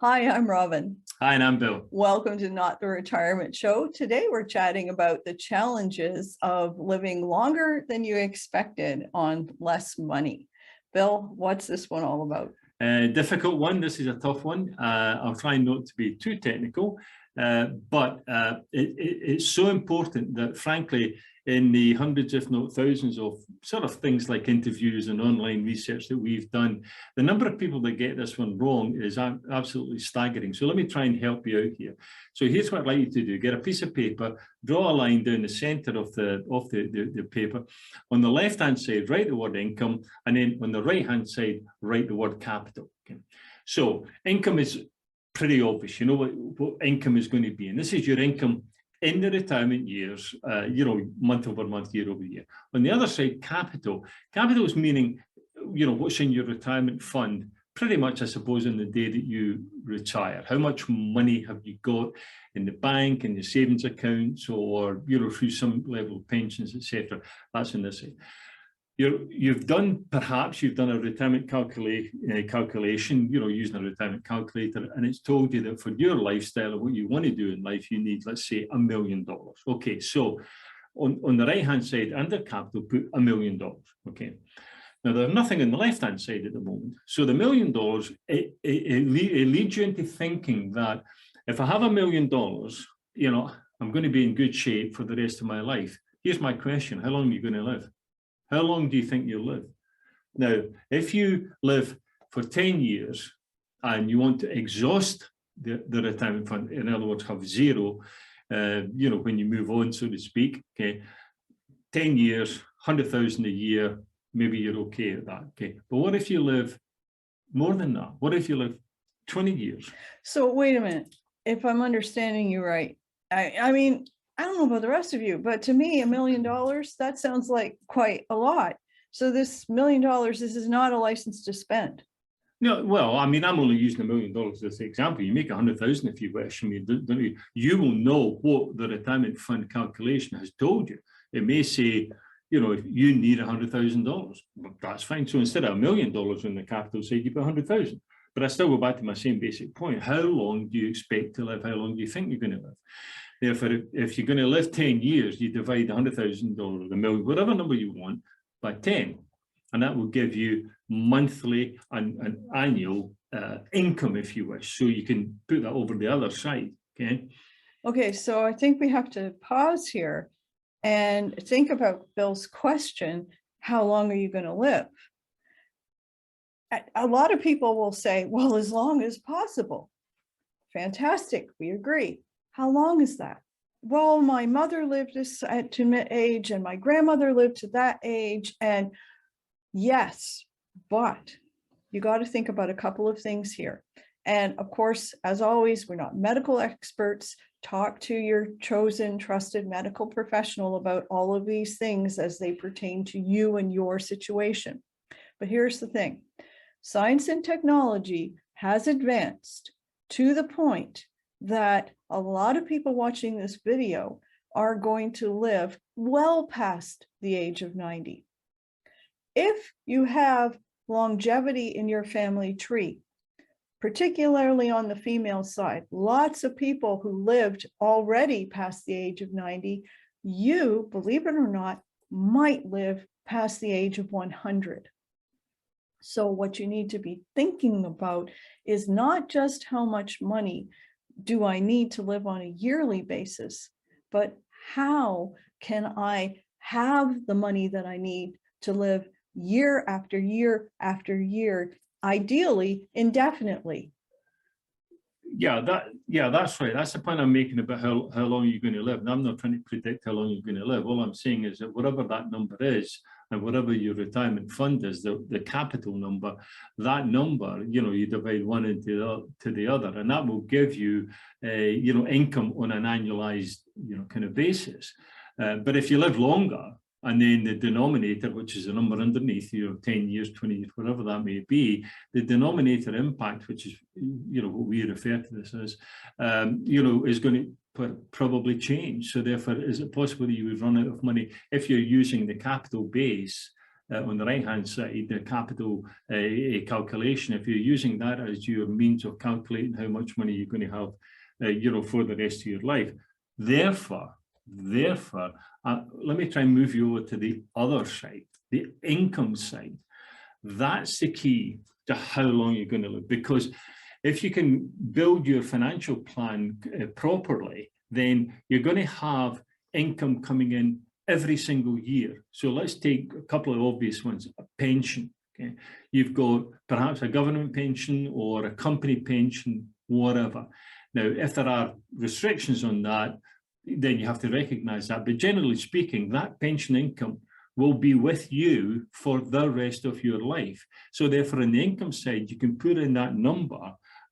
Hi, I'm Robin. Hi, and I'm Bill. Welcome to Not the Retirement Show. Today we're chatting about the challenges of living longer than you expected on less money. Bill, what's this one all about? Difficult one. This is a tough one. I'll try not to be too technical, but it's so important that, frankly, in the hundreds, if not thousands, of sort of things like interviews and online research that we've done, the number of people that get this one wrong is absolutely staggering. So let me try and help you out here. So here's what I'd like you to do. Get a piece of paper, draw a line down the center of the paper. On the left-hand side, write the word income, and then on the right-hand side, write the word capital. Okay. So income is pretty obvious. You know what income is going to be, and this is your income in the retirement years, month over month, year over year. On the other side, capital is meaning, what's in your retirement fund, pretty much, I suppose, on the day that you retire. How much money have you got in the bank, in your savings accounts, or, through some level of pensions, etc. That's on this side. You've done a retirement calculation, using a retirement calculator, and it's told you that for your lifestyle and what you want to do in life, you need, let's say, $1 million. Okay, so on the right-hand side, under capital, put $1 million. Okay. Now, there's nothing on the left-hand side at the moment. So the $1 million, it leads you into thinking that if I have $1 million, I'm going to be in good shape for the rest of my life. Here's my question: how long are you going to live? How long do you think you'll live? Now, if you live for 10 years and you want to exhaust the retirement fund, in other words, have zero, when you move on, so to speak, okay, 10 years, 100,000 a year, maybe you're okay at that, okay? But what if you live more than that? What if you live 20 years? So wait a minute, if I'm understanding you right, I mean, I don't know about the rest of you, but to me, $1 million, that sounds like quite a lot. So this $1 million, this is not a license to spend. No, well, I mean, I'm only using $1 million as an example. You make 100,000 if you wish. I mean, you will know what the retirement fund calculation has told you. It may say, if you need $100,000, that's fine. So instead of $1 million on the capital side, you put 100,000. But I still go back to my same basic point. How long do you expect to live? How long do you think you're going to live? Therefore, if you're going to live 10 years, you divide $100,000, $1 million, whatever number you want, by 10. And that will give you monthly and annual income, if you wish. So you can put that over the other side, okay? Okay, so I think we have to pause here and think about Bill's question: how long are you going to live? A lot of people will say, well, as long as possible. Fantastic, we agree. How long is that? Well, my mother lived to mid-age and my grandmother lived to that age. And yes, but you got to think about a couple of things here. And of course, as always, we're not medical experts. Talk to your chosen, trusted medical professional about all of these things as they pertain to you and your situation. But here's the thing: science and technology has advanced to the point that a lot of people watching this video are going to live well past the age of 90. If you have longevity in your family tree, particularly on the female side, lots of people who lived already past the age of 90, you, believe it or not, might live past the age of 100. So what you need to be thinking about is not just how much money do I need to live on a yearly basis, but how can I have the money that I need to live year after year after year, ideally indefinitely. Yeah, that's right. That's the point I'm making about how long you're going to live. And I'm not trying to predict how long you're going to live. All I'm saying is that whatever that number is, and whatever your retirement fund is, the capital number, that number, you divide one into the other, and that will give you, income on an annualized, kind of basis. But if you live longer, and then the denominator, which is the number underneath, 10 years, 20 years, whatever that may be, the denominator impact, which is, what we refer to this as, is going to probably change. So therefore, is it possible that you would run out of money if you're using the capital base on the right-hand side, the capital calculation, if you're using that as your means of calculating how much money you're going to have, for the rest of your life. Therefore, let me try and move you over to the other side, the income side. That's the key to how long you're going to live, because if you can build your financial plan properly, then you're going to have income coming in every single year. So let's take a couple of obvious ones. A pension. Okay, you've got perhaps a government pension or a company pension, whatever. Now, if there are restrictions on that, then you have to recognize that. But generally speaking, that pension income will be with you for the rest of your life. So therefore, on the income side, you can put in that number,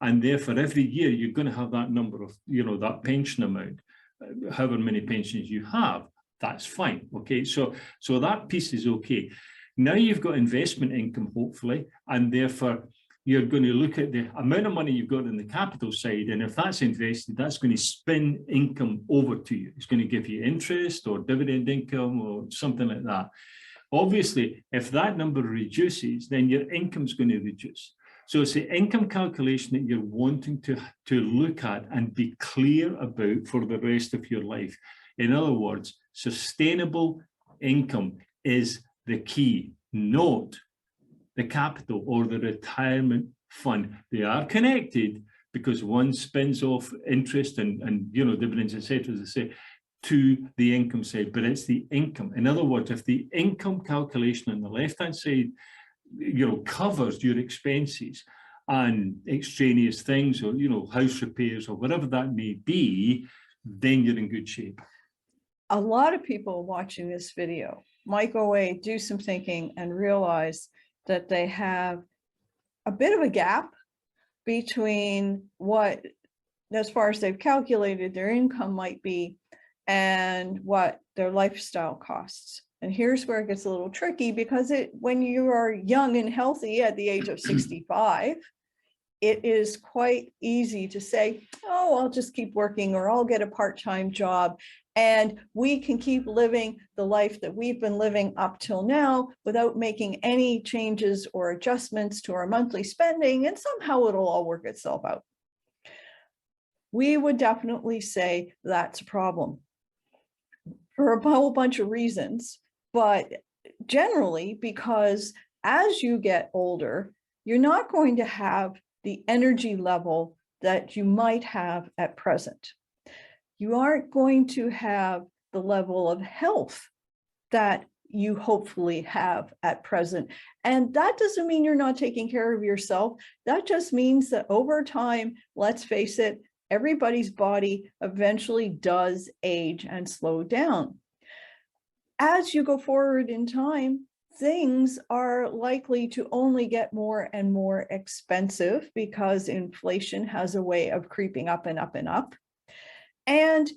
and therefore every year you're going to have that number of, that pension amount, however many pensions you have, that's fine. Okay, so that piece is okay. Now you've got investment income, hopefully, and therefore you're going to look at the amount of money you've got in the capital side, and if that's invested, that's going to spin income over to you. It's going to give you interest or dividend income or something like that. Obviously, if that number reduces, then your income's going to reduce. So it's the income calculation that you're wanting to look at and be clear about for the rest of your life. In other words, sustainable income is the key, not the capital or the retirement fund. They are connected because one spins off interest and dividends, etc., as I say, to the income side, but it's the income. In other words, if the income calculation on the left-hand side, covers your expenses and extraneous things, or house repairs or whatever that may be, then you're in good shape. A lot of people watching this video might go away, do some thinking, and realize that they have a bit of a gap between what, as far as they've calculated their income might be, and what their lifestyle costs. And here's where it gets a little tricky, because when you are young and healthy at the age of 65, it is quite easy to say, oh, I'll just keep working, or I'll get a part-time job, and we can keep living the life that we've been living up till now without making any changes or adjustments to our monthly spending, and somehow it'll all work itself out. We would definitely say that's a problem for a whole bunch of reasons, but generally because as you get older, you're not going to have the energy level that you might have at present. You aren't going to have the level of health that you hopefully have at present. And that doesn't mean you're not taking care of yourself. That just means that over time, let's face it, everybody's body eventually does age and slow down. As you go forward in time, things are likely to only get more and more expensive because inflation has a way of creeping up and up and up. And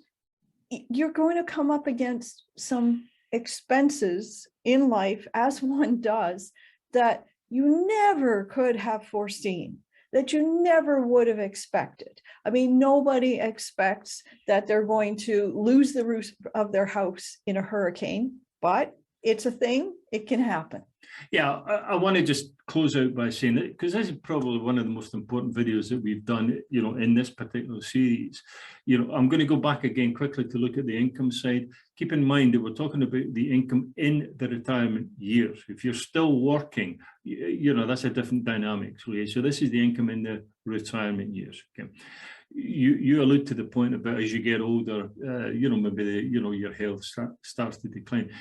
you're going to come up against some expenses in life, as one does, that you never could have foreseen, that you never would have expected. I mean, nobody expects that they're going to lose the roof of their house in a hurricane, but it's a thing, it can happen. Yeah, I want to just close out by saying that, because this is probably one of the most important videos that we've done, in this particular series. I'm going to go back again quickly to look at the income side. Keep in mind that we're talking about the income in the retirement years. If you're still working, that's a different dynamic. So this is the income in the retirement years. Okay. You allude to the point about as you get older, maybe your health starts to decline.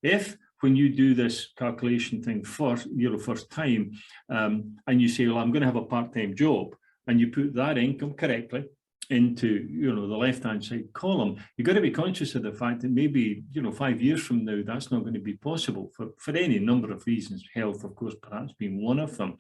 If when you do this calculation thing first time, and you say, well, I'm going to have a part-time job, and you put that income correctly into, the left-hand side column, you've got to be conscious of the fact that maybe, 5 years from now, that's not going to be possible for any number of reasons, health, of course, perhaps being one of them.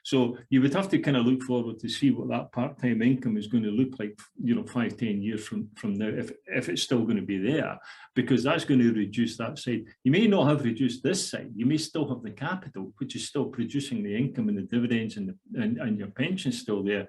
So you would have to kind of look forward to see what that part-time income is going to look like, 5-10 years from now, if it's still going to be there, because that's going to reduce that side. You may not have reduced this side. You may still have the capital, which is still producing the income and the dividends and your pension still there.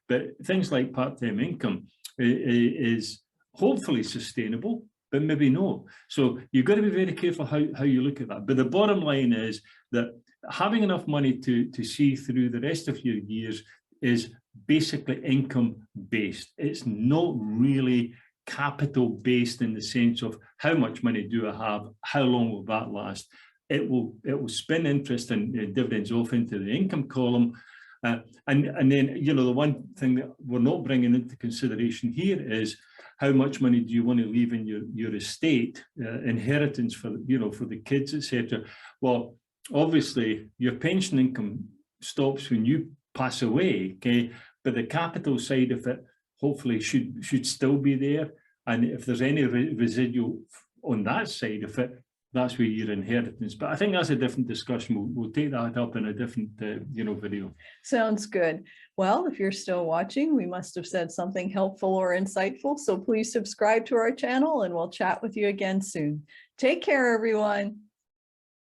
But things like part-time income is hopefully sustainable. but maybe no. So you've got to be very careful how you look at that. But the bottom line is that having enough money to see through the rest of your years is basically income based. It's not really capital based in the sense of how much money do I have, how long will that last. It will spin interest and dividends off into the income column. And then, you know, the one thing that we're not bringing into consideration here is how much money do you want to leave in your estate, inheritance for, you know, for the kids, etc. Well, obviously your pension income stops when you pass away, okay, but the capital side of it hopefully should still be there, and if there's any residual on that side of it, that's where your inheritance. But I think that's a different discussion. We'll take that up in a different you know, video. Sounds good. Well, if you're still watching, we must have said something helpful or insightful, so please subscribe to our channel and we'll chat with you again soon. Take care, everyone.